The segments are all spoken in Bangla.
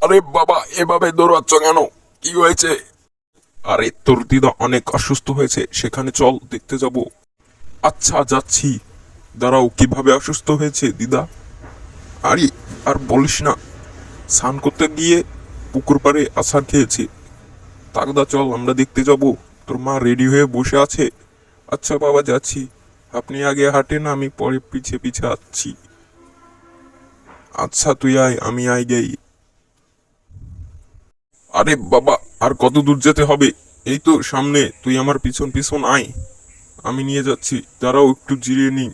আরে বাবা, এভাবে দৌড়াচ্ছ কেন? কি হয়েছে? আরে তোর দিদা অনেক অসুস্থ হয়েছে, সেখানে চল দেখতে যাব। আচ্ছা যাচ্ছি। দাঁড়াও, কিভাবে অসুস্থ হয়েছে দিদা? আরে আর বলিস না, স্নান করতে গিয়ে পুকুর পাড়ে আছাড় খেয়েছে। তাগদা চল আমরা দেখতে যাব। তোর মা রেডি হয়ে বসে আছে। আচ্ছা বাবা যাচ্ছি, আপনি আগে হাঁটেন, আমি পরে পিছে পিছে আসছি। আচ্ছা তুই আয়, আমি আয় গেই। আরে বাবা, আর কত দূর যেতে হবে? এই তো সামনে, তুই আমার পিছন পিছন আয়, আমি নিয়ে যাচ্ছি। দাঁড়াও একটু জিরিয়ে নিই।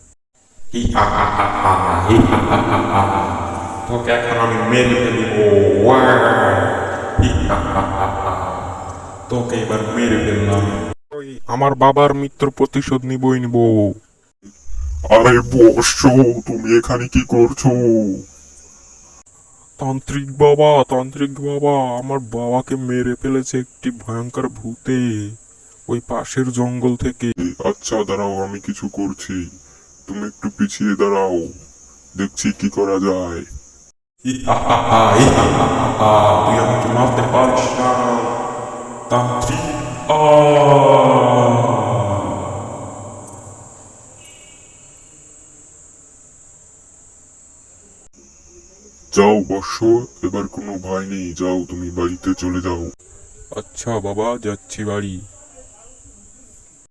হি হা হা হা হা, হি হা হা হা হা। তোকে এখন আমি মেরে ফেলবো। ওয়া! হি হা হা হা হা। তোকে এবার মেরে ফেললাম। ওই আমার বাবার মৃত্যুর প্রতিশোধ নিবই নিব। আরে বৎস, তুমি এখানে কি করছো? তান্ত্রিক বাবা, তান্ত্রিক বাবা, আমার বাবাকে মেরে ফেলেছে একটি ভয়ঙ্কর ভূতে, ওই পাশের জঙ্গল থেকে। আচ্ছা দাঁড়াও, আমি কিছু করছি। তুমি একটু পিছিয়ে দাঁড়াও, দেখছি কি করা যায়। হি হা হা হা, হি হা হা হা হা। তুই আমাকে মারতে পারিস না, তান্ত্রিক। আ! যাও বৎস, এবার কোনো ভয় নেই, যাও তুমি বাড়িতে চলে যাও। আচ্ছা বাবা, যাচ্ছি বাড়ি।